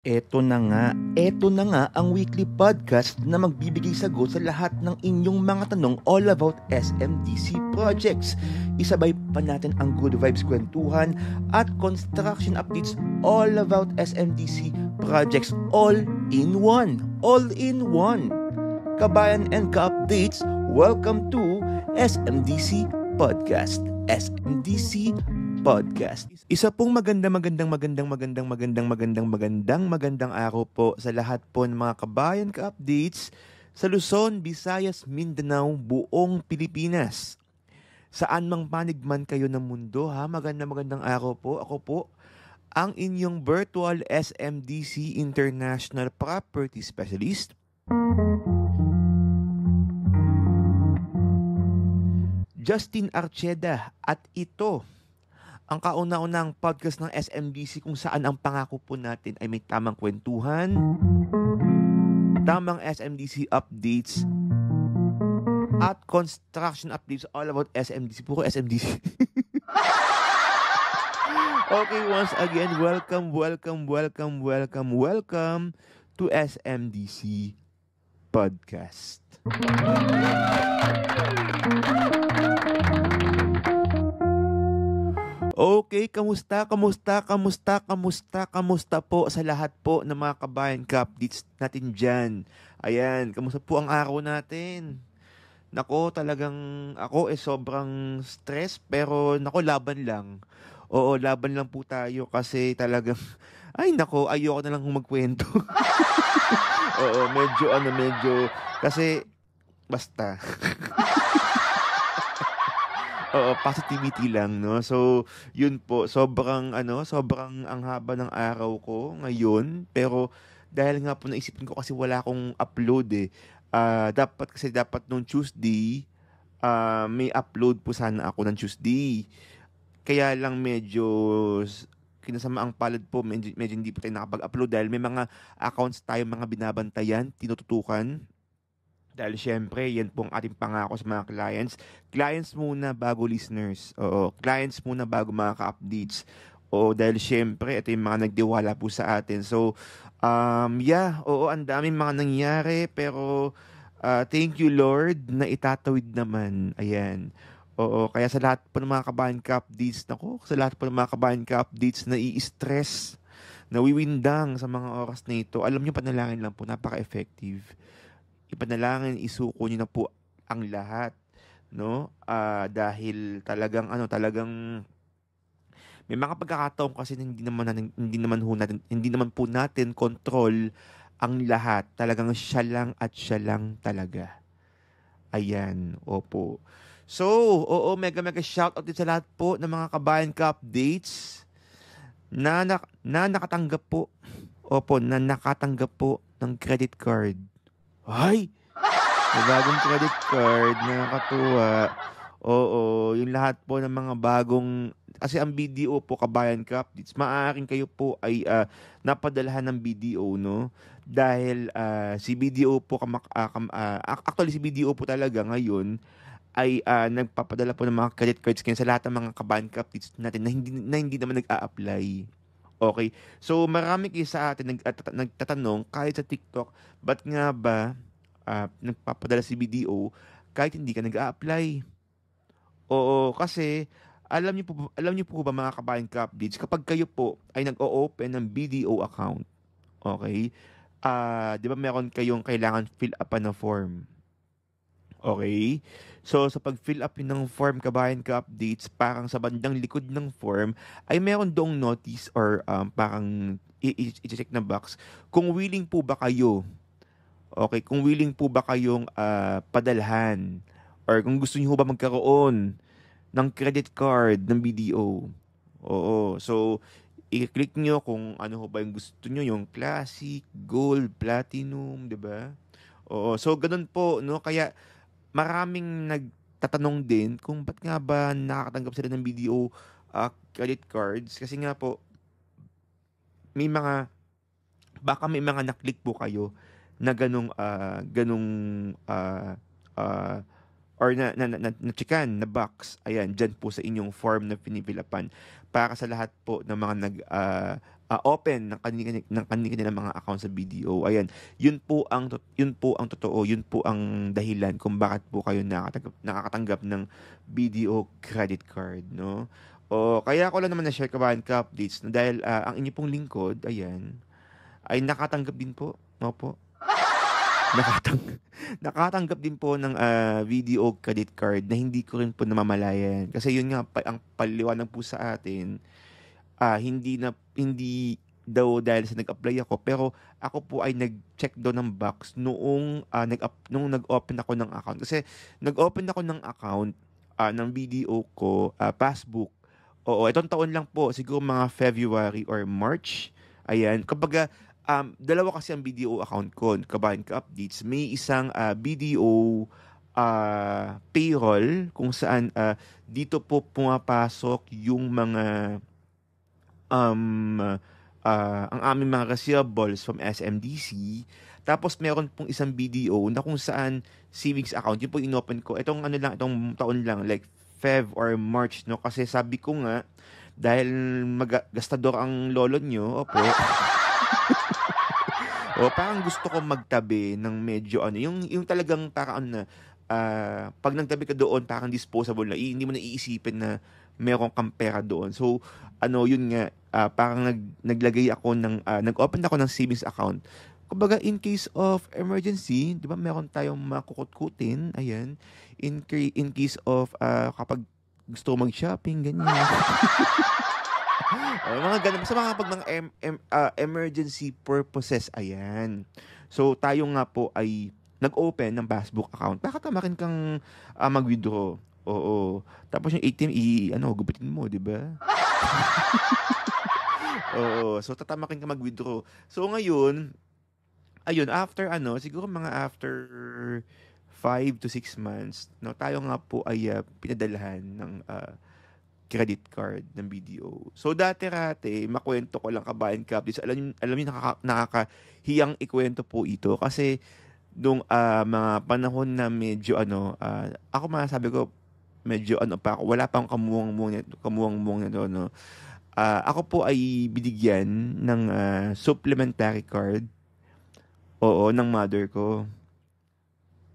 Eto na nga ang weekly podcast na magbibigay sagot sa lahat ng inyong mga tanong all about SMDC projects. Isabay pa natin ang good vibes kwentuhan at construction updates all about SMDC projects all in one. All in one. Kabayan and ka-updates, welcome to SMDC Podcast. SMDC Podcast. Isa pong magandang araw po sa lahat po ng mga kabayan ka-updates sa Luzon, Visayas, Mindanao, buong Pilipinas. Saan mang panig man kayo ng mundo ha, magandang araw po. Ako po ang inyong virtual SMDC International Property Specialist, Justin Archeda, at ito ang kauna-unang podcast ng SMDC kung saan ang pangako po natin ay may tamang kwentuhan, tamang SMDC updates, at construction updates all about SMDC. Puro SMDC. Okay, once again, welcome to SMDC Podcast. Okay, kamusta po sa lahat po ng mga kabayan ka-updates natin dyan? Ayan, kamusta po ang araw natin? Nako, talagang ako sobrang stress pero nako, laban lang. Oo, laban lang po tayo kasi talagang, ay nako, ayoko na lang magkwento. Oo, medyo, kasi basta. Oo, positivity lang, no? So, yun po, sobrang ang haba ng araw ko ngayon, pero dahil nga po naisipin ko kasi wala akong upload eh. Dapat nung Tuesday, may upload po sana ako ng Tuesday. Kaya lang medyo kinasama ang palad po, medyo hindi po tayo nakapag-upload dahil may mga accounts tayo mga binabantayan, tinututukan. Dahil syempre, yan pong ating pangako sa mga clients. Clients muna bago listeners. Oo, clients muna bago mga ka-updates. Oo, dahil syempre, ito yung mga nagdiwala po sa atin. So, ang daming mga nangyari. Pero, thank you Lord na itatawid naman. Ayan. Oo, kaya sa lahat po ng mga kabayan ka-updates, sa lahat po ng mga kabayan ka-updates na i-stress, nawiwindang sa mga oras na ito, alam nyo, panalangin lang po, napaka-effective. Ipanalangin, isuko niyo na po ang lahat, no? Dahil talagang may mga pagkakataon kasi na hindi naman po natin control ang lahat. Talagang siya lang talaga. Ayan, opo. So, oo, mega shoutout din sa lahat po ng mga kabayan ka-updates na nakatanggap po. Opo, na nakatanggap po ng credit card. Ay! May bagong credit card, nakakatuwa. Oo, yung lahat po ng mga bagong, kasi ang BDO po, Kabayan Updates, maaaring kayo po ay napadalahan ng BDO, no? Dahil si BDO po, actually si BDO po talaga ngayon, ay nagpapadala po ng mga credit cards kayo sa lahat ng mga Kabayan Updates natin na hindi naman nag-a-apply. Okay. So, marami kayo sa atin nagtatanong kahit sa TikTok, ba't nga ba nagpapadala si BDO kahit hindi ka nag-a-apply? Oo, kasi alam niyo po ba mga kabayan ka-updates, kapag kayo po ay nag-o-open ng BDO account, okay? 'Di ba meron kayong kailangan fill up na form? Okay? So, sa pag-fill up ng form, kabayan ka-updates, parang sa bandang likod ng form, ay meron doong notice or parang i-check na box kung willing po ba kayo. Okay, kung willing po ba kayong padalhan or kung gusto niyo ba magkaroon ng credit card ng BDO. Oo. So, i-click nyo kung ano ho ba yung gusto nyo, yung classic, gold, platinum, 'di ba? Oo. So, ganun po, no? Kaya maraming nagtatanong din kung ba't nga ba nakakatanggap sila ng BDO credit cards. Kasi nga po, may mga, baka may mga naklik po kayo na ganong, ah, or na-checkan na box, ayan, dyan po sa inyong form na pinipilapan para sa lahat po ng mga open ng kanilang mga account sa BDO. Ayan, yun po ang totoo, yun po ang dahilan kung bakit po kayo nakakatanggap ng BDO credit card, no? O kaya ko lang naman na-share kabahan ka updates na dahil ang inyo pong lingkod, ayan, ay nakatanggap din po. Opo. Nakatang nakatanggap din po ng video credit card na hindi ko rin po namamalayan. Kasi yun nga, ang paliwanag po sa atin, hindi daw dahil sa nag-apply ako, pero ako po ay nag-check daw ng box noong nung nag-open ako ng account. Kasi nag-open ako ng account ng BDO ko, passbook. Oo, itong taon lang po, siguro mga February or March. Ayan, kapag dalawa kasi ang BDO account ko, kabahan ka updates. May isang BDO payroll kung saan dito po pumapasok yung mga um, ang aming mga receivables from SMDC. Tapos meron pong isang BDO na kung saan savings account, yun po inopen ko. Itong ano lang, itong taon lang, like Feb or March, no? Kasi sabi ko nga, dahil gastador ang lolo nyo, opo. O parang gusto ko magtabi ng medyo ano, yung talagang parang ano na, pag nagtabi ka doon, parang disposable na, hindi mo na iisipin na meron kang pera doon. So, ano, yun nga, parang naglagay ako nag-open ako ng savings account. Kumbaga, in case of emergency, di ba, meron tayong makukutkutin, ayan, in case of, kapag gusto ko mag-shopping, ganyan. Mga ganun. Sa mga pag mga emergency purposes, ayan. So, tayo nga po ay nag-open ng passbook account. Baka tamakin kang mag-withdraw. Oo. Tapos yung ATM, gupitin mo, di ba? Oo. So, tatamakin ka mag-withdraw. So, ngayon, ayun, siguro mga after 5 to 6 months, no, tayo nga po ay pinadalahan ng credit card ng BDO. So dati-rate, makwento ko lang kabayan kapis. Alam niyo nakakahiyang ikwento po ito kasi nung mga panahon na medyo ako masasabi ko medyo pa ako, wala pang kamuwang-muwang na doon, no. Ako po ay binigyan ng supplementary card, oo, ng mother ko.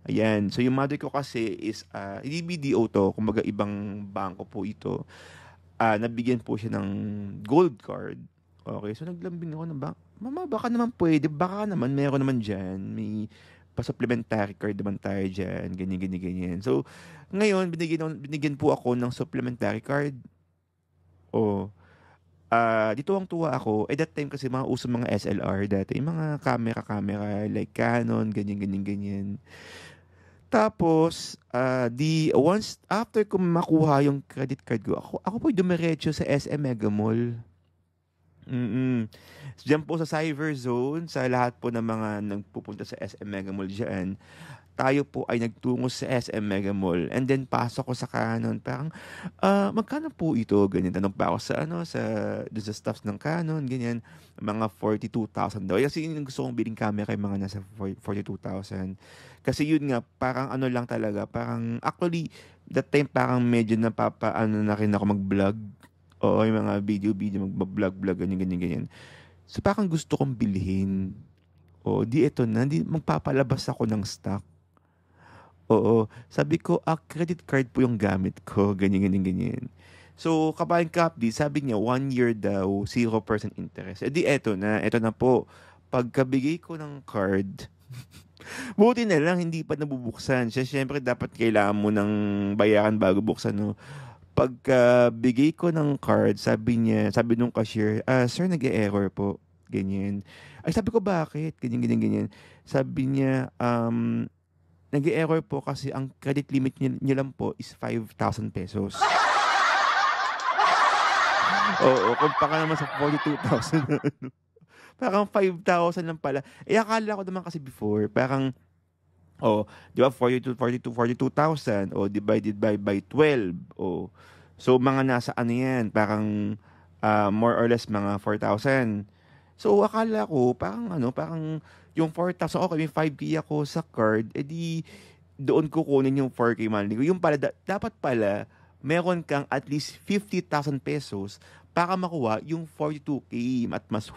Ayan. So, yung mother ko kasi is, hindi BDO to, kumbaga ibang bangko po ito. Nabigyan po siya ng gold card. Okay, so naglambing ako na Mama, baka naman pwede, baka naman, meron naman dyan. May pa-supplementary card naman tayo dyan, ganyan, ganyan, ganyan. So, ngayon, binigyan po ako ng supplementary card. O, dito ang tuwa ako, that time kasi mga uso mga SLR dati, yung mga camera, like Canon, ganyan, ganyan, ganyan. Tapos, once after ko makuha yung credit card ko, ako po dumiretso sa SM Mega Mall. So, diyan po sa Cyber Zone, sa lahat po ng mga nagpupunta sa SM Mega Mall diyan, tayo po ay nagtungo sa SM Mega Mall. And then, pasok ko sa Canon. Parang, magkano po ito? Ganyan. Tanong pa ako doon sa staffs ng Canon. Ganyan. Mga 42,000 daw. Kasi yun yung gusto kong biling camera yung mga nasa 42,000. Kasi yun nga, parang ano lang talaga. Parang, actually, that time parang medyo na rin ako mag-vlog. Oo, yung mga video, mag-vlog, ganyan, ganyan, ganyan. So, parang gusto kong bilhin. O, di ito na. Magpapalabas ako ng stock. Oo. Sabi ko, credit card po yung gamit ko. Ganyan, ganyan, ganyan. So, kabayan Kapdi, sabi niya, 1 year daw, 0% interest. Di eto na po. Pagkabigay ko ng card, buti na lang, hindi pa nabubuksan. Siyempre, dapat kailangan mo ng bayaran bago buksan, no? Pagkabigay ko ng card, sabi nung cashier, sir, nag-e-error po. Ganyan. Ay, sabi ko, bakit? Ganyan, ganyan, ganyan. Sabi niya, nag-error po kasi ang credit limit niya lang po is 5,000 pesos. Oo, kumpara naman sa 42,000. Parang 5,000 lang pala. Akala ko naman kasi before, parang, di ba, 42,000, divided by 12. So, mga nasa ano yan, parang, more or less mga 4,000. So, akala ko, parang yung 4,000, okay, may 5K ako sa card, edi, doon kukunin yung 4K monthly ko. Yung pala, dapat pala, meron kang at least 50,000 pesos para makuha yung 42K at mas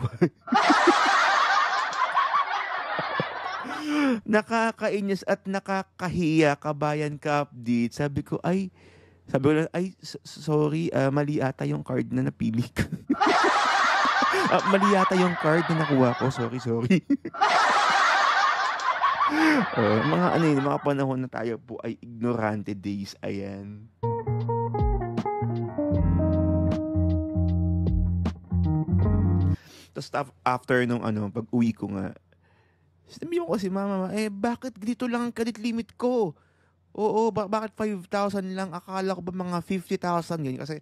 nakakainis at nakakahiya, kabayan ka update. Sabi ko lang, ay, sorry, mali ata yung card na napili ko. Mali yata yung card na nakuha ko. Sorry, sorry. Mga ano yun, mga panahon na tayo po ay ignorante days. Ayan. Tapos after nung pag uwi ko nga, sinabi ko kasi mama, bakit dito lang ang credit limit ko? Oo, bakit 5,000 lang? Akala ko ba mga 50,000 ganyan? Kasi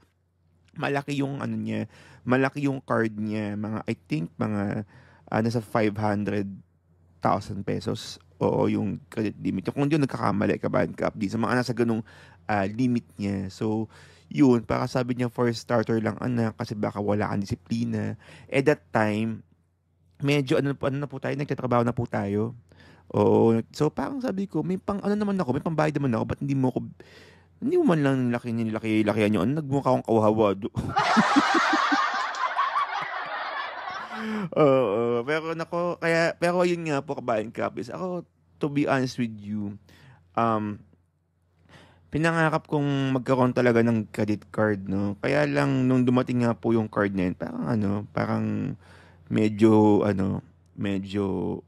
malaki yung niya, malaki yung card niya. I think mga nasa 500,000 pesos. Oo, yung credit limit. Kung hindi nagkakamali ka ba, di sa mga nasa ganung limit niya. So, yun, para sabi niya for starter lang anak kasi baka wala kang disiplina. At that time, medyo ano na po tayo, nagtatrabaho na po tayo. Oo. So parang sabi ko, may pang ano naman ako, may pambayad naman ako, ba't hindi mo man lang lakihan yun, nagmukha akong kawahawado. Oo, pero yun nga po kabayan kapis. Ako, to be honest with you, um, pinangarap kong magkaroon talaga ng credit card, no? Kaya lang, nung dumating nga po yung card na yun, parang medyo, medyo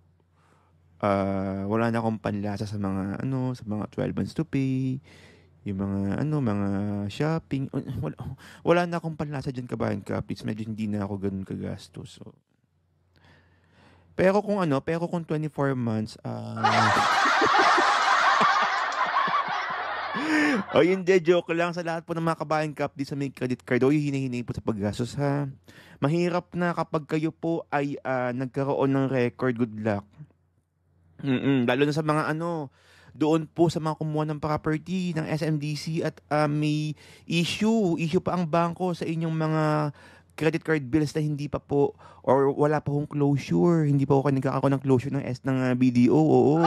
wala na akong panlasa sa mga 12 months to pay, yung mga shopping. Wala na akong panlasa dyan kabayan kapits. Medyo hindi na ako ganun kagastos. So. Pero kung 24 months, yun joke lang sa lahat po ng mga kabayan kap di sa may credit card. Hinahinay po sa paggastos ha. Mahirap na kapag kayo po ay nagkaroon ng record. Good luck. Lalo na sa mga doon po sa mga kumuha ng property ng SMDC at may issue pa ang bangko sa inyong mga credit card bills na hindi pa po or wala pa hong closure. Hindi pa po kayo nagkakaroon ng closure ng BDO. Oo.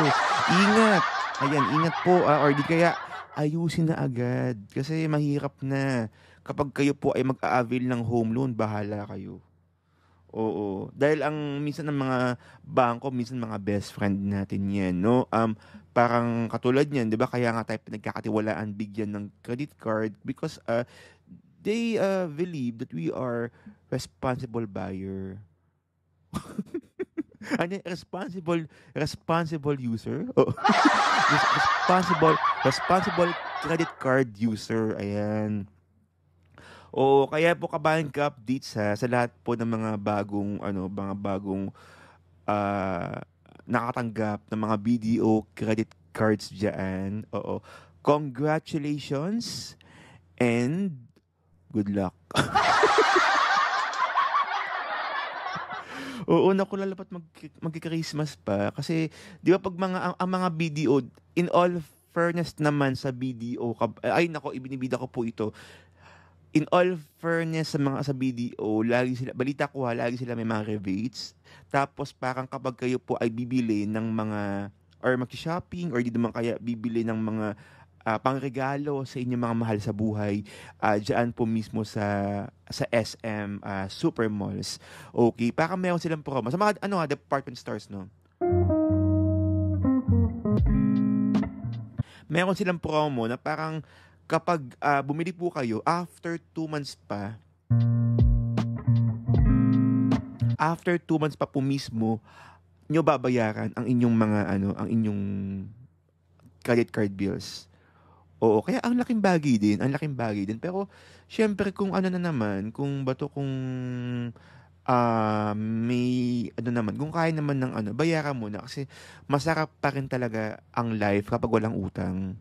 Ingat. Ayan, ingat po. Or di kaya ayusin na agad. Kasi mahirap na. Kapag kayo po ay mag-a-avail ng home loan, bahala kayo. Oo. Dahil minsan ng mga bangko, minsan mga best friend natin yan, no? Parang katulad niyan, di ba? Kaya nga tayo pinagkakatiwalaan bigyan ng credit card because they believe that we are responsible buyer. Responsible user? Oh. responsible credit card user. Ayan. O kaya po kabayan ka updates sa lahat po ng mga bagong ah, nakatanggap ng mga BDO credit cards diyan. Oo. Congratulations and good luck. Oo, naku lalapat magki-Christmas pa kasi 'di ba pag ang mga BDO in all fairness naman sa BDO ay nako ibinibida ko po ito in all fairness sa BDO, lagi sila, balita ko lagi sila may mga rebates. Tapos parang kapag kayo po ay bibili ng mga, or mag-shopping, or di naman kaya bibili ng mga pangregalo sa inyong mga mahal sa buhay, dyan po mismo sa SM Super Malls. Okay, parang meron silang promo. Sa mga, department stores, no? Meron silang promo na parang kapag bumili po kayo after 2 months pa po mismo nyo babayaran ang inyong ang inyong credit card bills. Oo, kaya ang laking bagay din. Pero syempre kung kung may naman, kung kaya naman ng bayaran mo na kasi masarap pa rin talaga ang life kapag walang utang.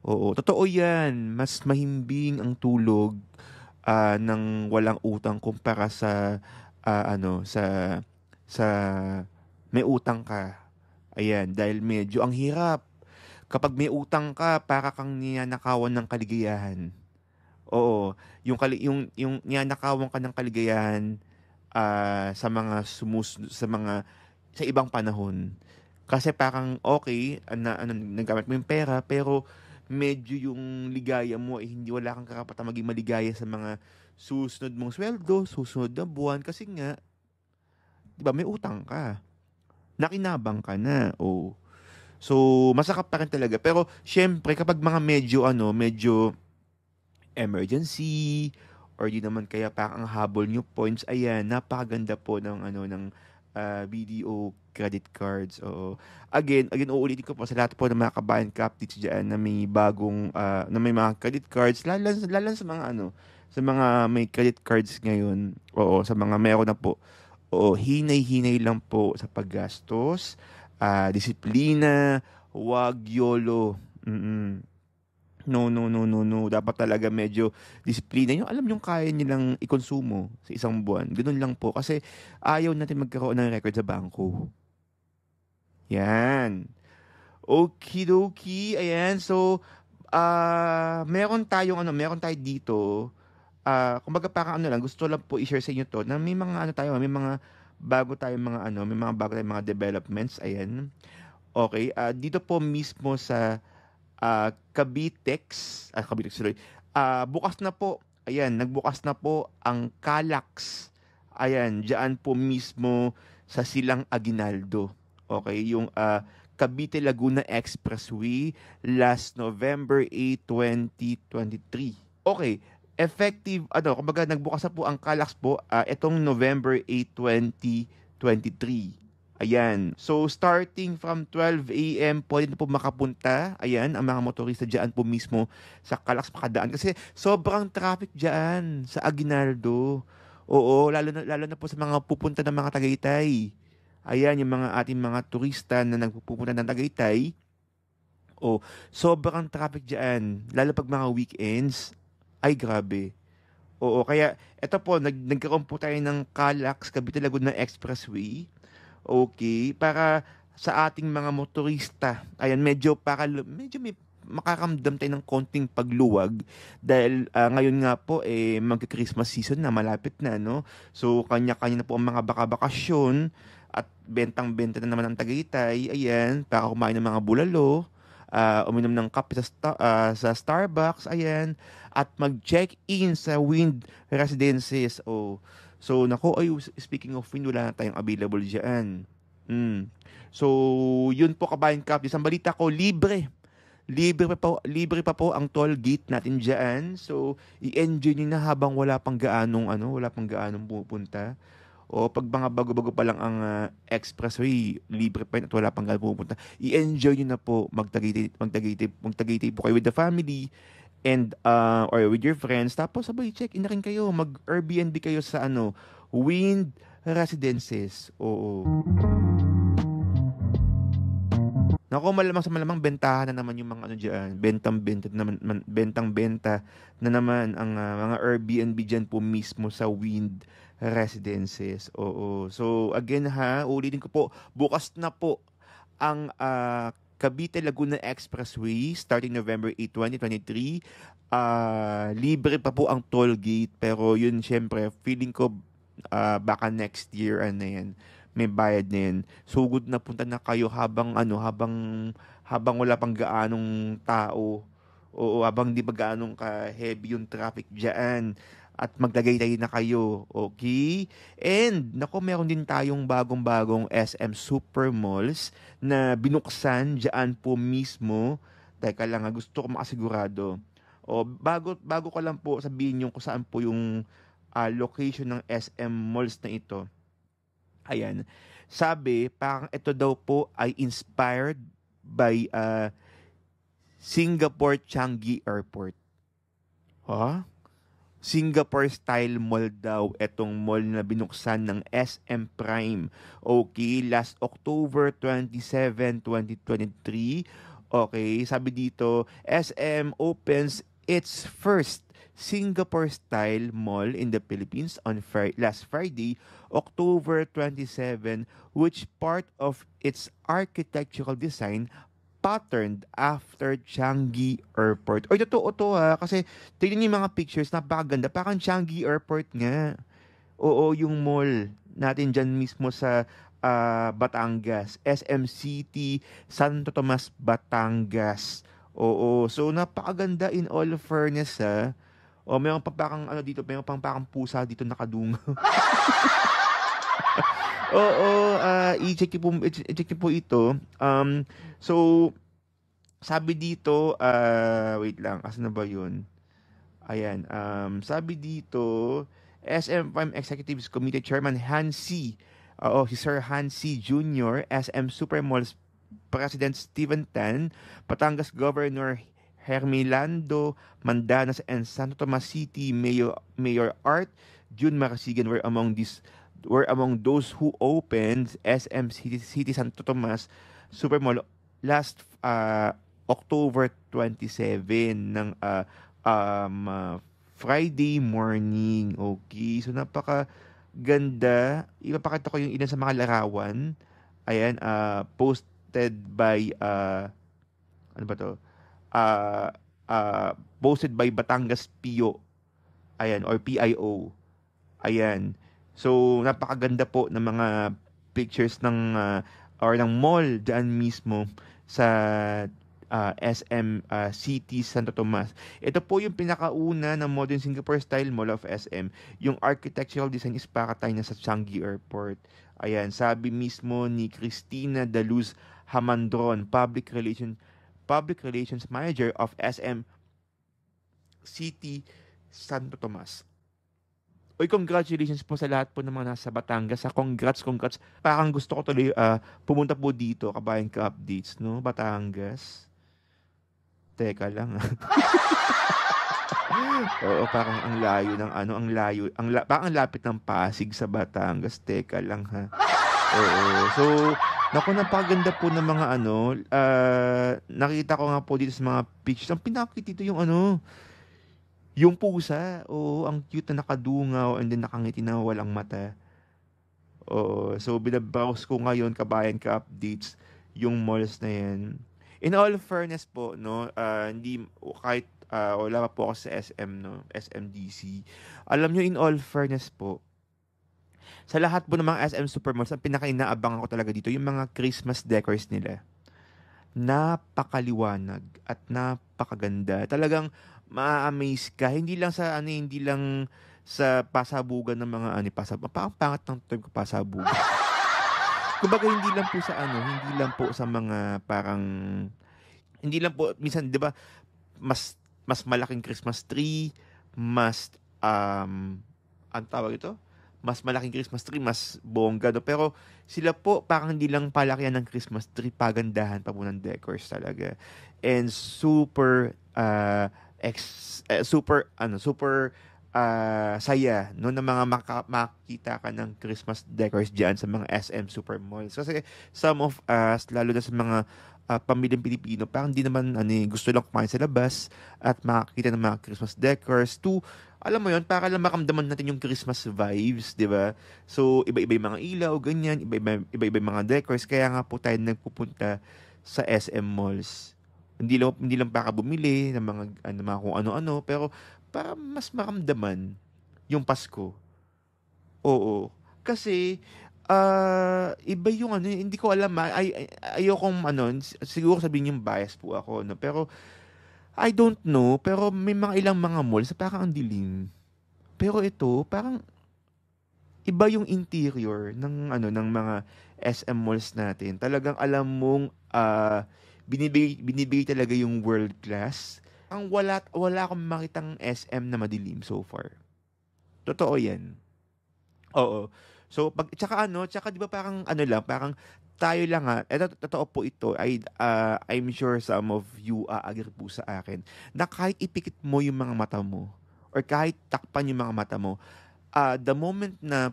Oo, totoo 'yan. Mas mahimbing ang tulog ng walang utang kumpara sa sa may utang ka. Ayan, dahil medyo ang hirap. Kapag may utang ka, para kang ninanakawan ng kaligayahan. Oo, yung ninanakawan ka ng kaligayahan sa mga sa ibang panahon. Kasi parang okay na ano, nagamit mo yung pera, pero medyo yung ligaya mo eh, hindi wala kang karapatang maging maligaya sa mga susunod mong sweldo, susunod na buwan kasi nga, 'di ba, may utang ka. Nakinabang ka na. Oh. So, masakap pa rin talaga. Pero syempre kapag mga medyo ano, medyo emergency or di naman kaya parang ang habol nyo points, ayan, napakaganda po ng ano ng BDO credit cards. Oo. Again, uulitin ko po sa lahat po ng mga kabayan captives diyan na may bagong na may mga credit cards, lalo sa mga ano, sa mga may credit cards ngayon. Oo, sa mga meron na po. Oo, hinay-hinay lang po sa paggastos, disiplina, wag YOLO. Mm. No, no, no, no, no. Dapat talaga medyo disiplina. Yung alam yung kaya nilang ikonsumo sa isang buwan. Ganun lang po. Kasi ayaw natin magkaroon ng record sa bangko. Yan. Okidoki. Ayan. So, meron tayo dito. Kumbaga parang ano lang, gusto lang po i-share sa inyo to na may mga ano tayo, may mga bago tayong mga developments. Ayan. Okay. Dito po mismo sa Cavitex, sorry. Bukas na po. Ayan, nagbukas na po ang Calax. Ayan, diyan po mismo sa Silang Aguinaldo. Okay, yung Cavite Laguna Expressway last November 8, 2023. Okay, effective kumbaga nagbukas na po ang Calax po etong November 8, 2023. Ayan. So, starting from 12 a.m., pwede na po makapunta. Ayan, ang mga motorista dyan po mismo sa Calax makadaan. Kasi sobrang traffic dyan sa Aguinaldo. Oo, lalo na po sa mga pupunta ng mga Tagaytay. Ayan, yung mga ating mga turista na nagpupunta ng Tagaytay. Oh, sobrang traffic dyan. Lalo pag mga weekends. Ay, grabe. Oo, kaya eto po, nagkaroon po tayo ng Calax Cavite Laguna Expressway. Okay, para sa ating mga motorista, ayan, medyo may makakamdam tayo ng konting pagluwag dahil ngayon nga po magka-Christmas season na malapit na, no? So kanya-kanya na po ang mga bakasyon at bentang-benta na naman ang Tagaytay, ayan, para kumain ng mga bulalo, uminom ng kape sa Starbucks, ayan, at mag-check-in sa Wind Residences. So, nako, speaking of wind, wala na tayong available dyan. Mm. So, yun po kabayan Cap. Isang balita ko, libre. Libre pa po ang toll gate natin dyan. So, i-enjoy nyo na habang wala pang gaanong pupunta. O pag mga bago-bago pa lang ang expressway, libre pa yun at wala pang gaanong pupunta. I-enjoy nyo na po, magtagaytay po kayo with the family and or with your friends, tapos sabay check in na rin kayo, mag Airbnb kayo sa Wind Residences. Oo. Nako, malamang sa malamang bentahan na naman yung mga diyan, bentang-benta na naman ang mga Airbnb diyan po mismo sa Wind Residences. Oo. So again ulitin ko po, bukas na po ang Cavite Laguna Expressway starting November 8, 2023. Libre pa po ang toll gate, pero yun syempre feeling ko baka next year yan, may bayad na yan. So good na punta na kayo habang wala pang gaanong tao. Oo, habang di pa gaanong ka heavy yung traffic diyan at maglagay na kayo. Okay? And, nako, meron din tayong bagong-bagong SM Super Malls na binuksan dyan po mismo. Teka lang, gusto ko makasigurado. O, bago ko lang po sabihin yung kung saan po yung location ng SM Malls na ito. Ayan. Sabi, parang ito daw po ay inspired by Singapore Changi Airport. Ha? Singapore-style mall daw etong mall na binuksan ng SM Prime. Okay, last October 27, 2023. Okay, sabi dito, SM opens its first Singapore-style mall in the Philippines on last Friday, October 27, which part of its architectural design patterned after Changi Airport. Oy, totoo to kasi tingnan niyo yung mga pictures, napakaganda. Parang Changi Airport nga. Oo, yung mall natin dyan mismo sa Batangas. SM City, Santo Tomas, Batangas. Oo. So, napakaganda in all fairness, ha. O, mayroon pa parang ano dito, mayroon pang parang pusa dito nakadungaw. Oo, i-check niyo po ito. So, sabi dito, wait lang, asan na ba yun? Ayan, sabi dito, SM Prime Executives Committee Chairman Hansi, si Sir Hansi Jr., SM Supermalls President Steven Tan, Batangas Governor Hermelando Mandanas, and Santo Tomas City Mayor Art June Marasigan were among those who opened City Santo Tomas Supermall last October 27 ng Friday morning. Okay, so napaka ganda. Ipapakita ko yung ilan sa mga larawan. Ayan, posted by ano ba to? Uh, Posted by Batangas PIO. Ayan, or PIO. Ayan. So, napakaganda po ng mga pictures ng or ng mall dyan mismo sa SM City Santo Tomas. Ito po yung pinakauna na modern Singapore style mall of SM. Yung architectural design is pakatay na sa Changi Airport. Ayan, sabi mismo ni Cristina Daluz Hamandron, Public Relations Manager of SM City Santo Tomas. Uy, congratulations po sa lahat po ng mga nasa Batangas. Congrats. Parang gusto ko tuloy pumunta po dito, kabayan ka updates, no? Batangas. Teka lang. Oo, parang ang layo ng ano, parang ang lapit ng Pasig sa Batangas. Teka lang, ha. Oo. So, naku, napakaganda po ng mga ano, nakita ko nga po dito sa mga pictures. Ang pinakit dito yung ano, yung pusa. Oo, ang cute na nakadungaw and then nakangiti na walang mata. Oo, so binabrowse ko ngayon, kabayan ka updates, yung malls na yan. In all fairness po, no, hindi, kahit wala pa po ako sa SM, no, SMDC. Alam nyo, in all fairness po, sa lahat po ng mga SM Supermalls, ang pinaka-inaabangan ko talaga dito, yung mga Christmas decors nila. Napakaliwanag at napakaganda. Talagang ma-amaze ka. Hindi lang sa ano, hindi lang sa pasabugan ng mga ano, parang pangat ng term ko, pasabugan. Kumbaga hindi lang po sa ano, hindi lang po sa mga parang hindi lang po minsan 'di ba mas malaking Christmas tree, mas ang tawag ito? Mas malaking Christmas tree, mas bongga, no? Pero sila po parang hindi lang palakihan ng Christmas tree, pagandahan pa po ng decors talaga. And super super saya no ng mga makita ka ng Christmas decors diyan sa mga SM Supermalls. Kasi some of us, lalo na sa mga pamilyang Pilipino, parang hindi naman gusto lang kumain sa labas at makakita ng mga Christmas decors to, alam mo yon, para lang makamdaman natin yung Christmas vibes, di ba? So, iba-iba yung mga ilaw, ganyan, iba-iba yung mga decors, kaya nga po tayo nagpupunta sa SM malls. Hindi lang para bumili ng mga kung ano-ano, pero para mas maramdaman yung Pasko. Oo. Kasi, iba yung ano, hindi ko alam, ayokong siguro sabihin yung bias po ako, no? Pero, I don't know, pero may mga ilang mga malls na parang ang dilim. Pero ito, parang iba yung interior ng mga SM malls natin. Talagang alam mong binibigay talaga yung world class. Ang wala akong makitang SM na madilim so far. Totoo 'yan. Oo. So tsaka 'di ba parang ano lang, parang tayo lang eto totoo po ito, I'm sure some of you agree po sa akin na kahit ipikit mo yung mga mata mo or kahit takpan yung mga mata mo, the moment na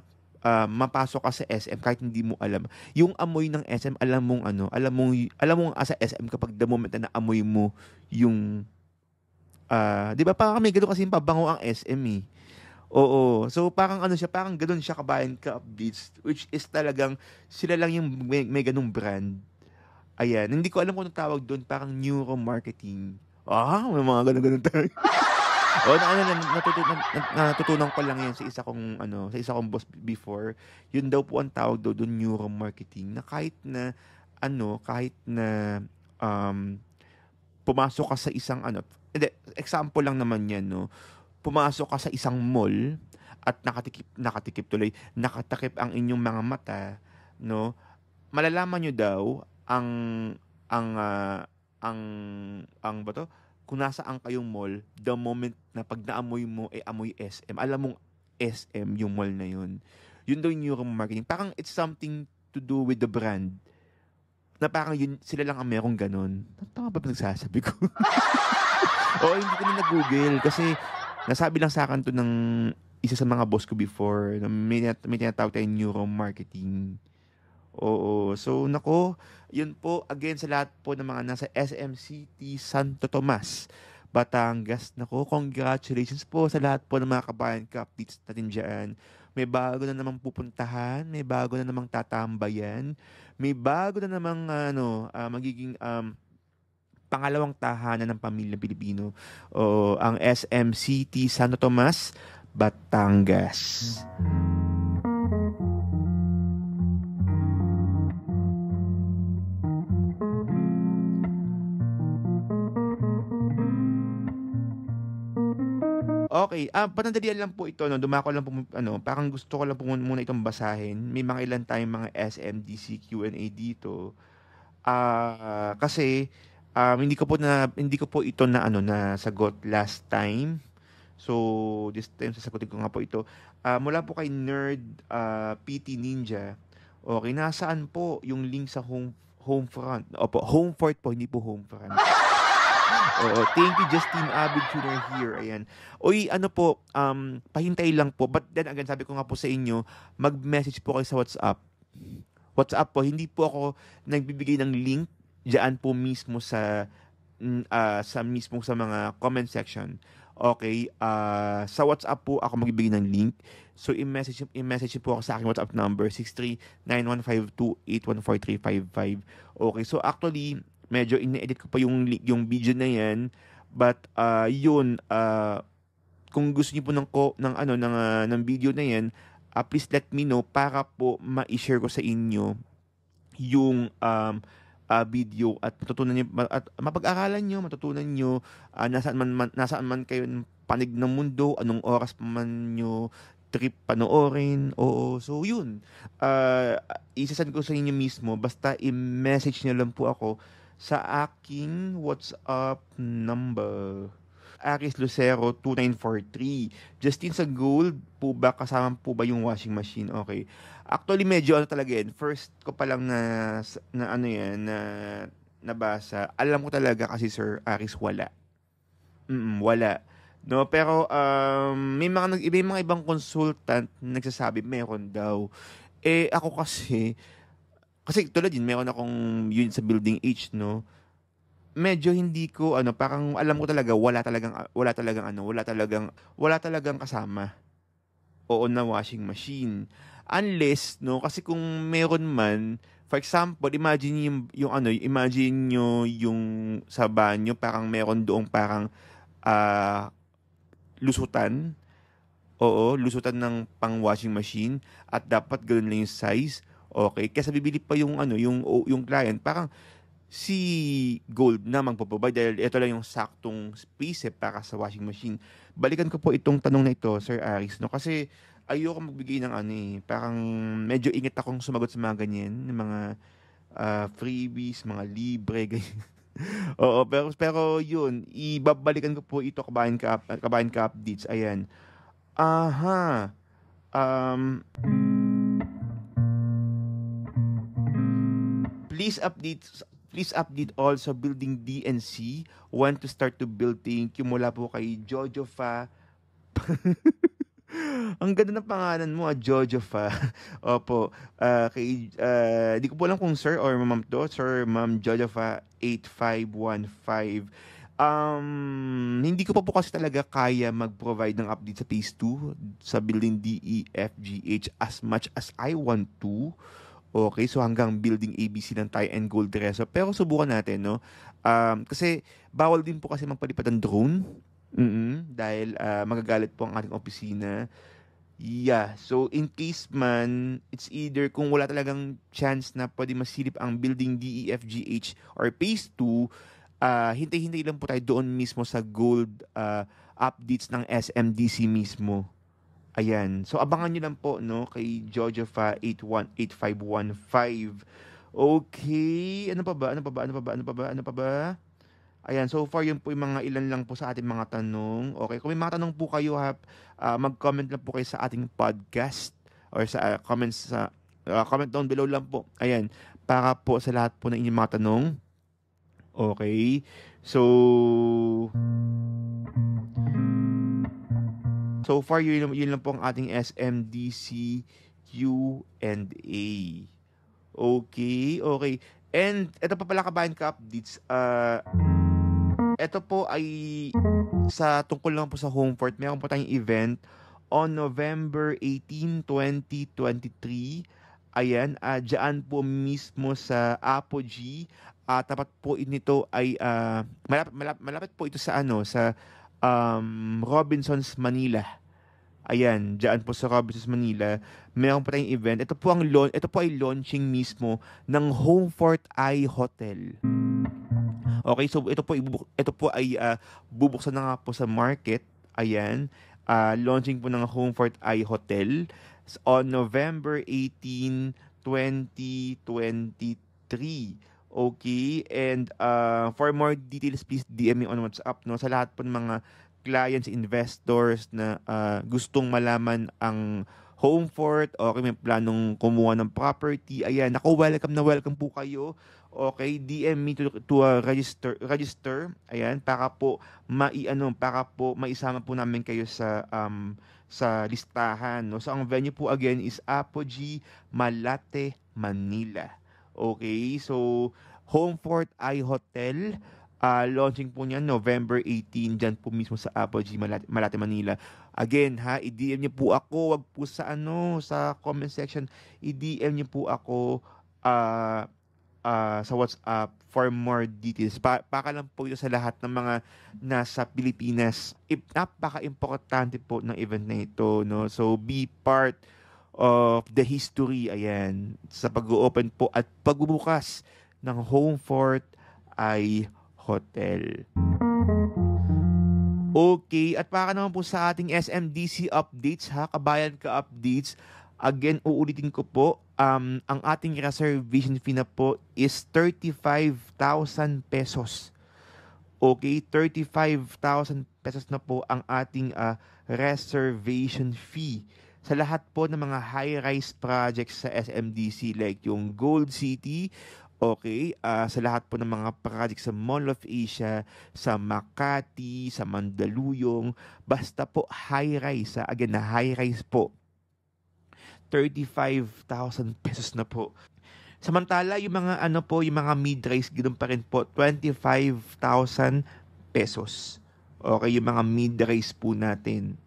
mapasok ka sa SM kahit hindi mo alam, yung amoy ng SM, alam mong sa SM kapag the moment na naamoy mo yung 'di ba parang may gano'n kasing pabango ang SM eh. Oo. So parang ano siya, parang gano'n siya kabayan ka updates, which is talagang sila lang yung may gano'ng brand. Ayan, hindi ko alam kung anong tawag doon, parang neuromarketing. May mga gano'n-gano'n tayo. Oo, na ano, natutunan ko lang 'yan sa isa kong ano, sa isa kong boss before. 'Yun daw po ang tawag daw dun, neuromarketing, na kahit na ano, kahit na, um, pumasok ka sa isang ano, hindi, example lang naman 'yan 'no. Pumasok ka sa isang mall at nakatikip tuloy, nakatakip ang inyong mga mata 'no, malalaman niyo daw ang ang, ang ba 'to, kung nasaan kayong mall the moment na 'pag naamoy mo, eh, amoy SM. Alam mong SM yung mall na yun. Yun daw yung neuromarketing. Parang it's something to do with the brand na parang yun sila lang ang merong gano'n. Tama ba pinagsasabi ko? Oo, hindi ko na nag-Google kasi nasabi lang sa'kin 'to ng isa sa mga boss ko before na may tinatawag tayong neuromarketing. Oo. So, naku, yun po, again, sa lahat po ng mga nasa SM City, Santo Tomas, Batangas. Naku, congratulations po sa lahat po ng mga kabayan ka-updates natin dyan. May bago na namang pupuntahan, may bago na namang tatambayan, may bago na namang magiging pangalawang tahanan ng pamilyang Pilipino. O ang SM City, Santo Tomas, Batangas. Okay, panandalian lang po ito 'no, dumako lang po ano, parang gusto ko lang po muna itong basahin. May mga ilan tayong mga SMDC Q&A dito. Kasi, hindi ko po ito na ano, nasagot last time. So, this time sasagutin ko nga po ito. Mula po kay Nerd, PT Ninja. Okay, nasaan po yung link sa Homefront? Opo, Homefort po, hindi po Homefront. Oo, thank you Justine Abid Tuner here, ayan. Uy, ano po, pahintay lang po. But then again, sabi ko nga po sa inyo, mag-message po kayo sa WhatsApp. WhatsApp po, hindi po ako nagbibigay ng link diyan po mismo sa mismo sa mga comment section. Okay, sa WhatsApp po ako magbibigay ng link. So i-message niyo po ako sa aking WhatsApp number 639152814355. Okay, so actually medyo ine-edit ko pa yung video na yan. But yun, kung gusto niyo po ng video na yan, please let me know para po ma-share ko sa inyo yung video at at mapag-aralan niyo, matutunan niyo nasaan man kayo ng panig ng mundo, anong oras pa man niyo trip panoorin. Oo, so yun. Isa-send ko sa inyo mismo, basta i-message niyo lang po ako sa aking WhatsApp number. Aris Lucero 2943. Justine, sa gold po ba kasama po ba yung washing machine? Okay. Actually medyo ano talaga yan. First ko pa lang na ano yan na nabasa. Alam ko talaga kasi Sir Aris wala. Wala. No, pero may mga ibang consultant na nagsasabi meron daw. Eh ako kasi tulad din meron akong yun sa building H, no. Medyo hindi ko ano, parang alam ko talaga wala talagang kasama. Oo, na washing machine. Unless 'no, kasi kung meron man, for example, imagine niyo yung sa banyo parang meron doong parang, ah, lusutan. Oo, lusutan ng pang-washing machine at dapat gano'n lang yung size. Okay, kaysa bibili pa yung client, parang si Gold na magpo-provide dahil ito lang yung saktong space para sa washing machine. Balikan ko po itong tanong na ito, Sir Aris, no? Kasi ayoko magbigay ng ano eh. Parang medyo ingat akong sumagot sa mga ganyan, ng mga freebies, mga libre, ganyan. Oo, pero yun, ibabalikan ko po ito, kabayan ka updates. Ayan. Aha. Um, please update please update also building DNC. Want to start to build. Thank you mula po kay Jojo Fa. Ang ganda ng pangalan mo, Jojo Fa. Opo, di ko po alam kung sir or ma'am to, Sir Ma'am Jojo Fa 8515. Hindi ko pa po kasi talaga kaya mag-provide ng update sa phase 2 sa building DEFGH as much as I want to. Okay, so hanggang building ABC ng Thai and Gold Reso. Pero subukan natin, no? Kasi bawal din po kasi magpalipad ng drone. Dahil magagalit po ang ating opisina. Yeah, so in case man, it's either kung wala talagang chance na pwede masilip ang building DEFGH or phase 2, hintay-hintay lang po tayo doon mismo sa gold updates ng SMDC mismo. Ayan. So abangan nyo lang po no kay Jojofa 818515. Okay. Ano pa ba? Ano pa ba? Ano pa ba? Ano pa ba? Ano pa ba? Ayan, so far yun po yung mga ilan lang po sa ating mga tanong. Okay, kung may mga tanong po kayo mag-comment lang po kayo sa ating podcast or sa comments sa comment down below lang po. Ayan, para po sa lahat po ng inyong mga tanong. Okay. So far yun lang po ang ating SMDC Q&A. Okay. And ito pa pala kabayan ka updates. Ito po ay sa tungkol lang po sa Homefort. Meron po tayong event on November 18, 2023. Ayan, dyan po mismo sa Apogee. Tapat po nito ay malapit po ito sa sa Robinsons, Manila. Ayan, dyan po sa Robinsons, Manila. Meron po tayong event. Ito po ay launching mismo ng Homefort Eye Hotel. Okay, so ito po ay bubuksan na nga po sa market. Ayan, launching po ng Homefort Eye Hotel on November 18, 2023. Okay, and for more details, please DM me on WhatsApp. No? Sa lahat po ng mga clients, investors na gustong malaman ang Homefort, okay, may planong kumuha ng property. Ayan, welcome na welcome po kayo. Okay, DM me to register. Ayan, para po maisama po namin kayo sa listahan, no. So ang venue po again is Apogee, Malate, Manila. Okay, so Homefort Eye Hotel, launching po niyan November 18 dyan po mismo sa Apogee, Malate, Manila. Again i-DM niyo po ako, wag po sa sa comment section, i-DM niyo po ako sa WhatsApp for more details. Baka lang po ito sa lahat ng mga nasa Pilipinas. Napaka-importante po ng event na ito, no? So be part of the history, ayan, sa pag-open po at pagbubukas ng Homefort Eye Hotel. Okay, at para naman po sa ating SMDC updates, kabayan ka updates, again, uulitin ko po, ang ating reservation fee na po is 35,000 pesos. Okay, 35,000 pesos na po ang ating reservation fee sa lahat po ng mga high-rise projects sa SMDC like yung Gold City. Okay, sa lahat po ng mga projects sa Mall of Asia, sa Makati, sa Mandaluyong, basta po high-rise, again na high-rise po, 35,000 pesos na po. Samantala, yung mga yung mga mid-rise, ganoon pa rin po, 25,000 pesos. Okay, yung mga mid-rise po natin,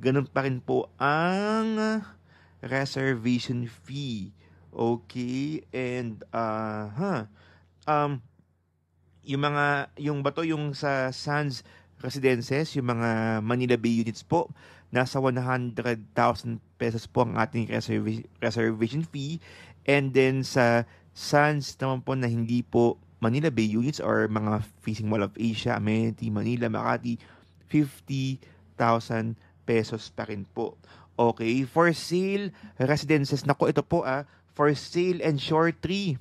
ganoon pa rin po ang reservation fee. Okay, and yung sa Sands Residences, yung mga Manila Bay units po, nasa 100,000 pesos po ang ating reservation fee. And then sa Sands naman po na hindi po Manila Bay units or mga facing Mall of Asia, Amenity, Manila, Makati, 50,000 pesos pa rin po. Okay, for sale residences, nako ito po for sale and shore 3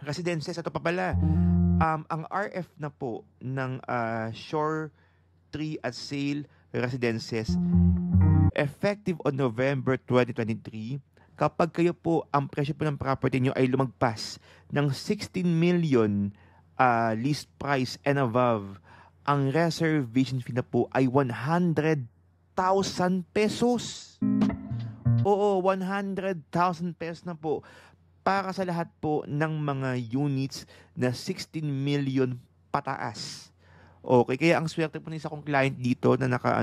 residences, ito pa pala. Ang RF na po ng shore 3 at sale residences, effective on November 2023, kapag kayo po, ang presyo po ng property nyo ay lumagpas ng 16 million list price and above, ang reservation fee na po ay 100,000 pesos. Oo, 100,000 pesos na po para sa lahat po ng mga units na 16 million pataas. Okay, kaya ang swerte po ng isa kong client dito na naka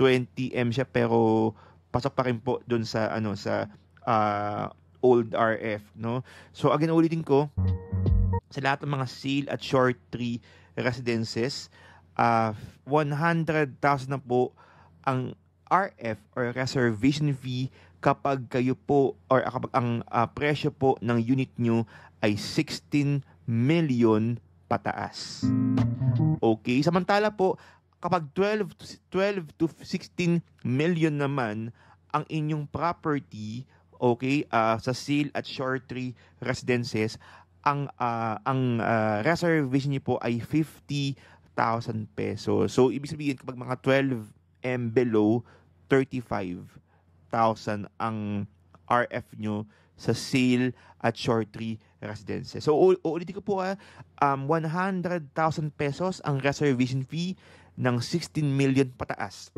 20M siya, pero pasok pa rin po doon sa sa old RF, no? So again, ulitin ko, sa lahat ng mga sale at short tree residences, 100,000 na po ang RF or reservation fee kapag kayo po or kapag ang presyo po ng unit nyo ay 16 million pataas. Okay, samantala po kapag 12 to 16 million naman ang inyong property, okay, sa sale at short tree residences, ang reservation niyo po ay 50,000 pesos. So ibig sabihin kapag mga 12M below, 35,000 ang RF nyo sa sale at short tree residences. So uulitin ko po 100,000 pesos ang reservation fee ng 16 million pataas.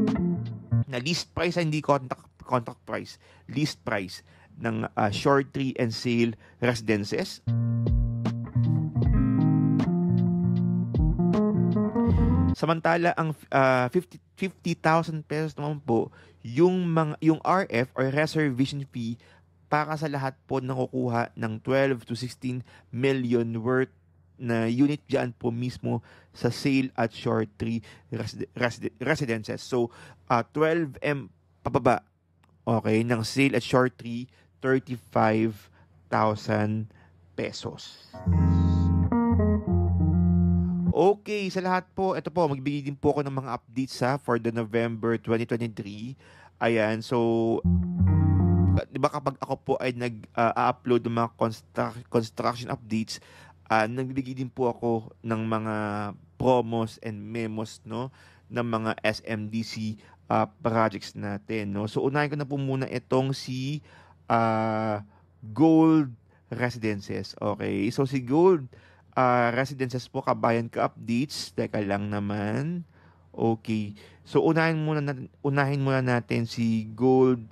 Na list price, hindi contract price, list price ng short tree and sale residences. Samantala ang 50,000 pesos naman po yung RF or reservation fee para sa lahat po nakukuha ng 12 to 16 million worth na unit dyan po mismo sa sale at short tree residences. So 12M pababa, okay, ng sale at short tree, 35,000 pesos. Okay, sa lahat po, ito po, magbigay din po ako ng mga updates for the November 2023. Ayan, so, di ba kapag ako po ay nag-upload ng mga construction updates, nagbibigay din po ako ng mga promos and memos, no, ng mga SMDC projects natin, no. So, unahin ko na po muna itong si Gold Residences. Okay, so si Gold Residences po, kabayan ka updates. Teka lang naman. Okay. So unahin muna natin si Gold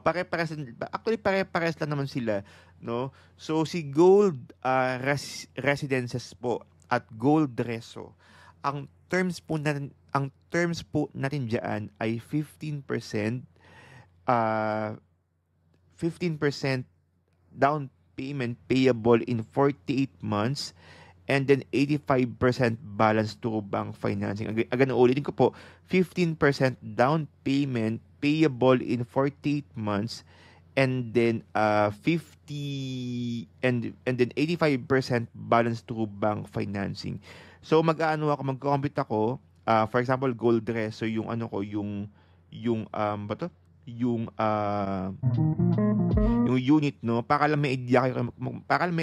pare-pares lang naman sila, no? So si Gold Residences po at Gold Reso, ang terms po natin diyan ay 15% 15% down payment payable in 48 months and then 85% balance to bank financing. Again, ulitin ko po, 15% down payment payable in 48 months and then 85% balance to bank financing. So mag-compute ako, for example, Gold Reso, yung yung unit, no, para lang may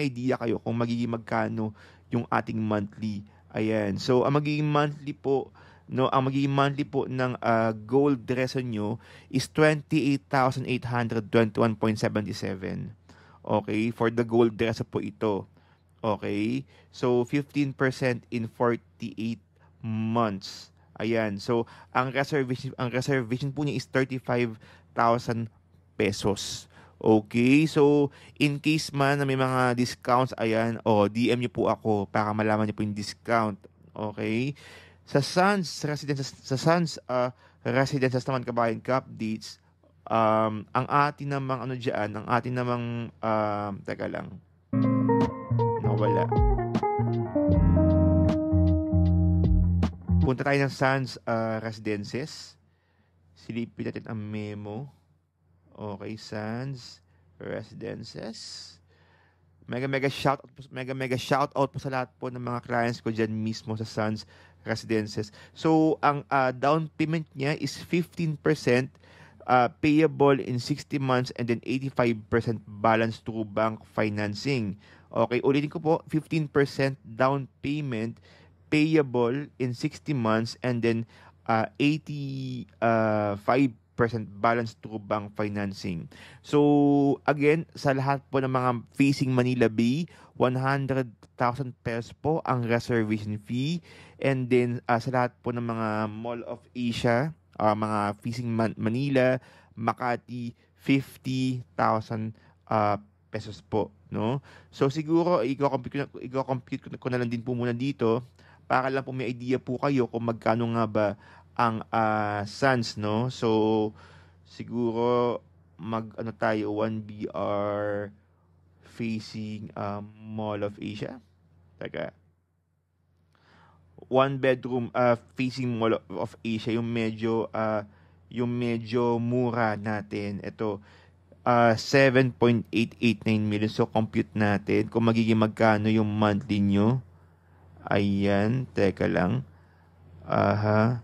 idea kayo kung magiging magkano yung ating monthly. Ayan. So ang magiging monthly po ng Gold Reso nyo is 28,821.77. Okay, for the Gold Reso po ito. Okay? So 15% in 48 months. Ayan. So ang reservation po niya is 35,000 pesos. Okay? So in case man na may mga discounts, ayan, DM niyo po ako para malaman niyo po yung discount. Okay? Sa Suns Residences naman, kabayan ka updates, ang atin namang teka lang, nawala. Punta tayo ng Suns Residences. Silipin natin ang memo. Okay, Suns Residences. Mega shout out po sa lahat po ng mga clients ko dyan mismo sa Suns Residences. So ang down payment niya is 15%, payable in 60 months and then 85% balance to bank financing. Okay, ulitin ko po, 15% down payment payable in 60 months and then 85% balance to bank financing. So again, sa lahat po ng mga facing Manila Bay, 100,000 pesos po ang reservation fee, and then sa lahat po ng mga Mall of Asia, mga facing Manila, Makati, 50,000 pesos po, no? So siguro i-compute ko na lang din po muna dito para lang po may idea po kayo kung magkano nga ba ang SANS, no? So, siguro mag-ano tayo, 1 BR facing Mall of Asia. Teka. One bedroom facing Mall of Asia, yung medyo mura natin. Ito, 7.889 million. So, compute natin kung magiging magkano yung monthly nyo. Ayan, teka lang. Aha.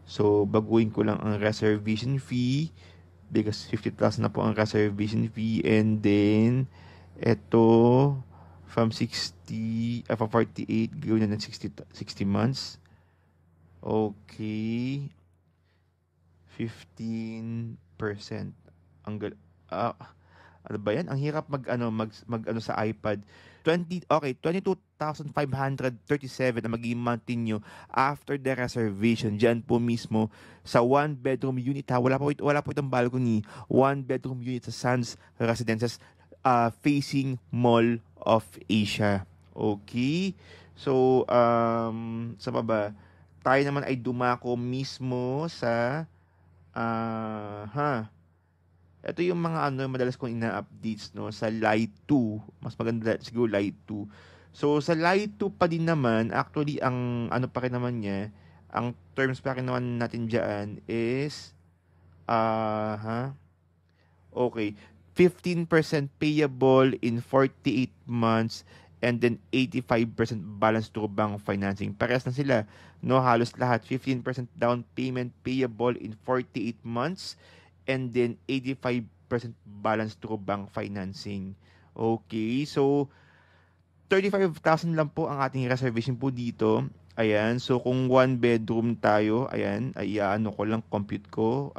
So, baguhin ko lang ang reservation fee because 50,000 na po ang reservation fee. And then, ito, from 48, gawin na ng 60 months. Okay. 15%. Ano ba yan? Ang hirap mag sa iPad. 22,537 ang magiging monthly nyo after the reservation. Diyan po mismo sa one bedroom unit ha. Wala po itong balcony. One bedroom unit sa Sands Residences facing Mall of Asia. Okay? So, sa baba, tayo naman ay dumako mismo sa ito yung mga madalas kong ina-updates, no, sa Light 2. Mas maganda siguro Light 2. So sa Light 2 pa din naman, actually ang pa rin naman niya, ang terms pa rin naman natin diyan is okay, 15% payable in 48 months and then 85% balance through bank financing. Parehas na sila, no, halos lahat. 15% down payment payable in 48 months and then 85% balance through bank financing. Okay, so 35,000 lang po ang ating reservation po dito. Ayan, so kung one bedroom tayo, ayan, ay ko lang, compute ko.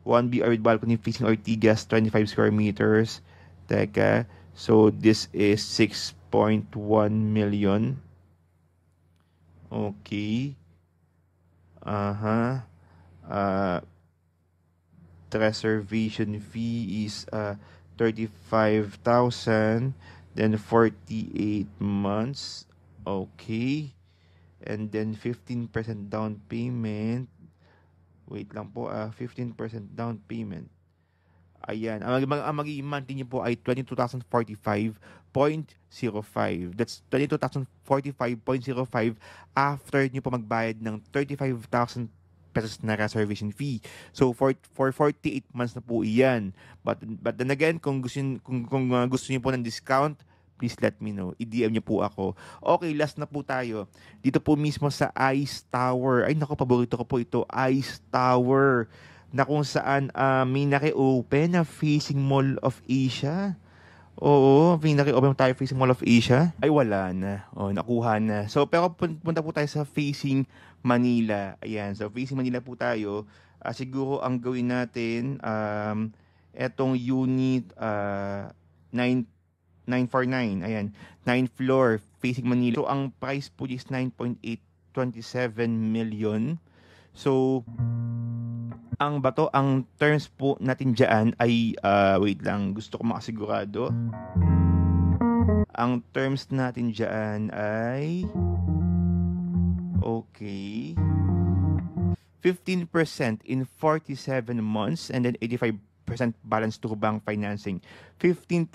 1 BR with balcony facing Ortigas, 25 square meters. Teka, so this is 6.1 million. Okay. The reservation fee is 35,000, then 48 months. Okay. And then 15% down payment. Wait lang po, 15% down payment. Ayan, ang magiging monthly niyo po ay 22,045.05. That's 22,045.05 after niyo po magbayad ng 35,000 pesos na reservation fee. So for 48 months na po iyan. But then again, kung gusto niyo po ng discount, please let me know. I-DM niyo po ako. Okay, last na po tayo. Dito po mismo sa Ice Tower. Ay naku, paborito ko po ito, Ice Tower, na kung saan may naki-open na facing Mall of Asia. Oo, may naki-open tayo facing Mall of Asia. Ay wala na. Nakuha na. So pero punta po tayo sa facing Manila. Ayan, so facing Manila po tayo. Siguro ang gawin natin, etong unit 949. Ayan, 9th floor facing Manila. So ang price po is 9.827 million. So ang terms po natin dyan ay, wait lang, gusto ko makasigurado. Ang terms natin dyan ay, okay, 15% in 47 months and then 85% balance through bank financing. 15%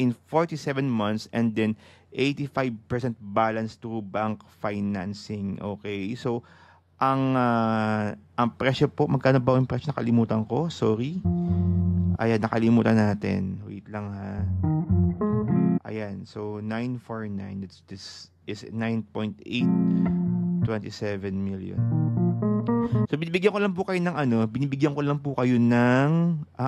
in 47 months and then 85% balance through bank financing. Okay, so ang presyo po, magkano ba yung presyo? Nakalimutan ko, sorry. Ayan, nakalimutan natin. Wait lang ha. Ayan, so 949, this is 9.827 million. So binibigyan ko lang po kayo ng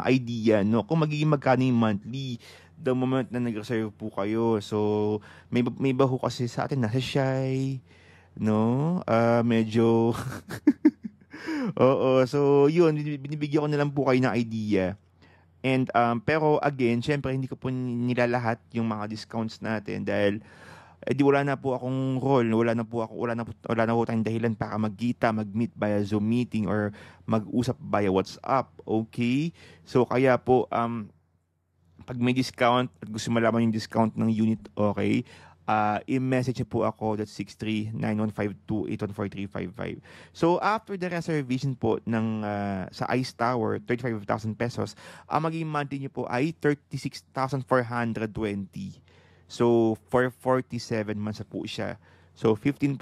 idea, no, kung magiging magkano yung monthly the moment na nag-reserve po kayo. So may baho kasi sa atin nasa Shy, no, medyo oo, so yun, binibigyan ko na lang po kayo ng idea. And pero again, syempre hindi ko po nilalahat yung mga discounts natin dahil di wala na po akong role, wala na po tayong dahilan para magkita, mag-meet via Zoom meeting or mag-usap via WhatsApp. Okay, so kaya po pag may discount at gusto malaman yung discount ng unit, okay, i-message niyo po ako, that's 63915281435. So after the reservation po ng sa Ice Tower, 35,000 pesos, ang maging monthly niyo po ay 36,420. So for 47 months na po siya. So 15%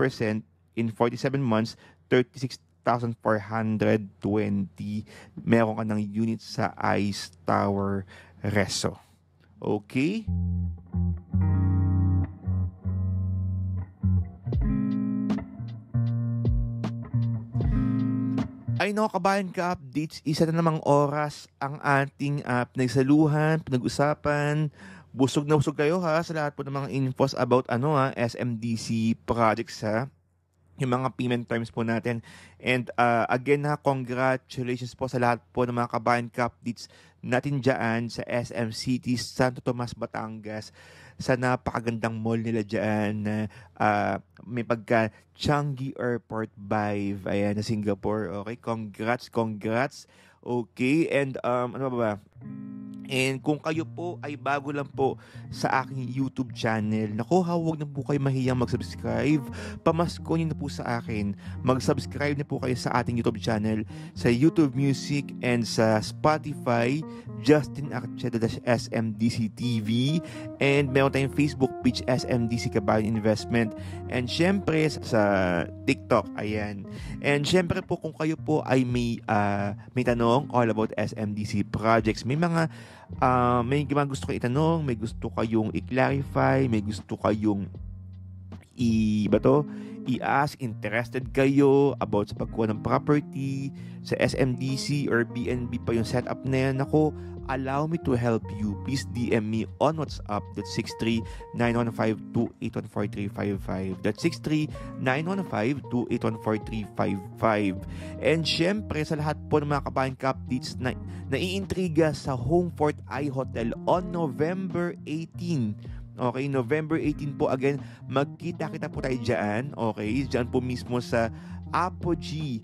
in 47 months, 36,420. Meron ka ng unit sa Ice Tower Reso. Okay? Ay no, kabayan ka updates, isa na namang oras ang ating pinagsaluhan, pinag-usapan. Busog na busog kayo ha sa lahat po ng mga infos about SMDC projects ha. Yung mga payment terms po natin. And again ha, congratulations po sa lahat po ng mga kabayan ka updates natin dyan sa SM City, Santo Tomas, Batangas, sa napakagandang mall nila dyan na may pagka Changi Airport Vibe, ayan, na Singapore. Okay, congrats. Okay, and ano ba? And kung kayo po ay bago lang po sa aking YouTube channel, naku, huwag na po kayo mahiyang mag-subscribe. Pamasko nyo na po sa akin. Mag-subscribe na po kayo sa ating YouTube channel, sa YouTube Music and sa Spotify, Justin Archeda-SMDC TV. And meron tayong Facebook page, SMDC Kabayan Investment. And syempre sa TikTok, ayan. And syempre po kung kayo po ay may tanong all about SMDC projects, may mga gusto kayong itanong, may gusto kayong i-clarify, may gusto kayong i-ask, interested kayo about sa pagkuha ng property sa SMDC or BNB pa yung setup na yan, ako, allow me to help you. Please DM me on WhatsApp. That's 63915281435. That's 63915281435. And syempre sa lahat po ng mga kabayan updates na naiintriga sa Homefort I Hotel on November 18. Okay, November 18 po, again, magkita-kita po tayo dyan. Okay, dyan po mismo sa Apogee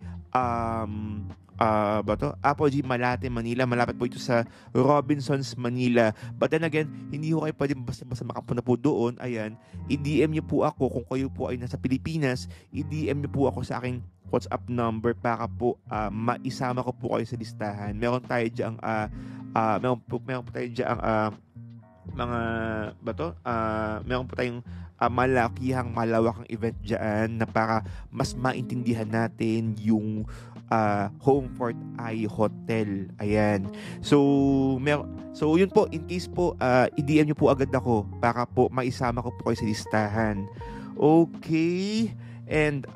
Apogee Malate, Manila. Malapit po ito sa Robinsons, Manila. But then again, hindi ko kayo pwede basta-basta makapunta po doon. Ayan, i-DM niyo po ako kung kayo po ay nasa Pilipinas. I-DM niyo po ako sa aking WhatsApp number para po maisama ko po kayo sa listahan. Meron tayo diyang meron po tayo diyang meron po tayong malawakang event dyan na para mas maintindihan natin yung Homefort I Hotel. Ayan. So yun po, in case po i-DM nyo po agad ako para po maisama ko po kayo sa listahan. Okay. And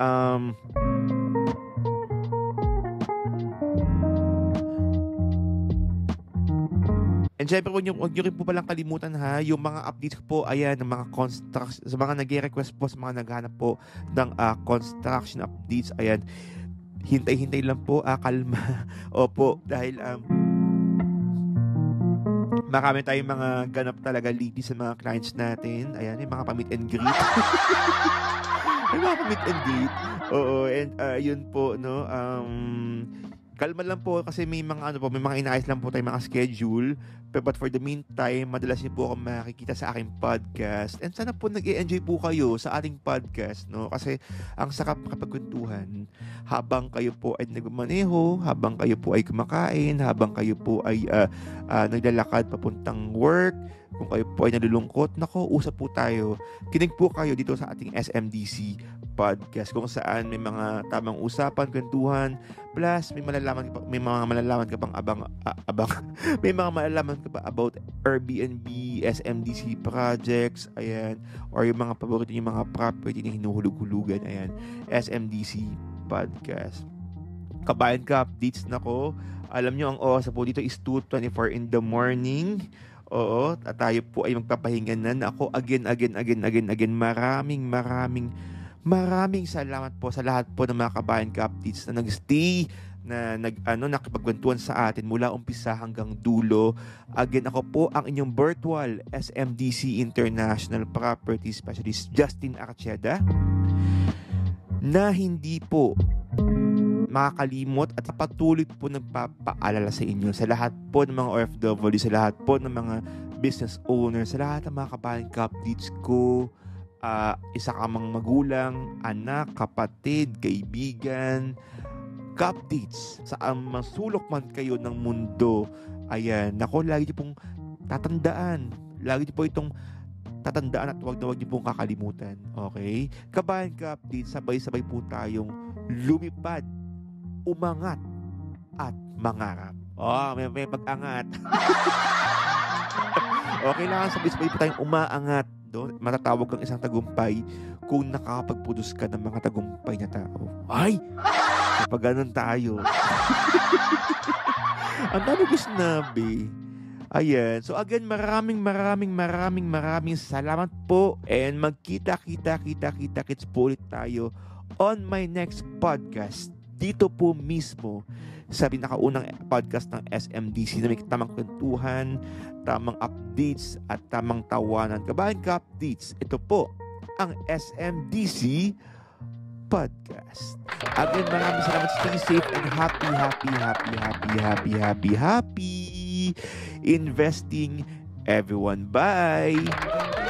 and syempre, huwag nyo rin po palang kalimutan ha, yung mga updates po, ayan, ng mga construction, sa mga nag-request po, sa mga naghanap po ng construction updates, ayan, hintay-hintay lang po, kalma. Opo, dahil marami tayong mga ganap talaga lately sa mga clients natin. Ayan, yung mga pa-meet and greet. Yung mga pa-meet and greet. Oo, and yun po, no, kalma lang po kasi may mga may mga inaayos lang po tayong mga schedule. But for the meantime, madalas niyo po ako makikita sa aking podcast. And sana po nag-e-enjoy po kayo sa ating podcast, no? Kasi ang sarap makapagkwentuhan habang kayo po ay nagmamaneho, habang kayo po ay kumakain, habang kayo po ay naglalakad papuntang work, kung kayo po ay nalulungkot, nako, usap po tayo. Kinig po kayo dito sa ating SMDC podcast kung saan may mga tamang usapan, kwentuhan, plus may mga malalaman ka pang may mga malalaman ka pa about Airbnb, SMDC projects, ayan, or yung mga paborito yung mga property na hinuhulog-hulugan, ayan, SMDC podcast. Kabayan ka updates, nako, alam nyo ang oras po dito is 2:24 in the morning. Oo, at tayo po ay magpapahinga na. Ako, again, maraming salamat po sa lahat po ng mga kabayan ka updates na nag-stay, na nakipagkwentuhan sa atin mula umpisa hanggang dulo. Again, ako po ang inyong virtual SMDC International Property Specialist Justin Archeda, na hindi po makakalimot at patuloy po nagpapaalala sa inyo, sa lahat po ng mga OFW, sa lahat po ng mga business owners, sa lahat ng mga kabayan ka updates ko. isa ka mang magulang, anak, kapatid, kaibigan, ka-updates, saan masulok man kayo ng mundo. Ayan, nako, lagi niyo pong tatandaan. Lagi niyo po itong tatandaan at huwag na huwag niyo pong kakalimutan. Okay? Kabayan ka-update, sabay-sabay po tayong lumipad, umangat, at mangarap. May pag-angat. Okay lang, sabay-sabay po tayong umaangat. Matatawag kang isang tagumpay kung nakakapag-produce ka ng mga tagumpay na tao. Ay! Kapag ganun tayo. Ang dami ko sinabi. Ayan. So again, maraming salamat po. And magkita-kits po ulit tayo on my next podcast. Dito po mismo sa pinakaunang podcast ng SMDC na may tamang kwentuhan, tamang updates, at tamang tawanan. Kabayan ka-updates, ito po ang SMDC Podcast. Again, maraming salamat. Stay safe and happy investing, everyone. Bye!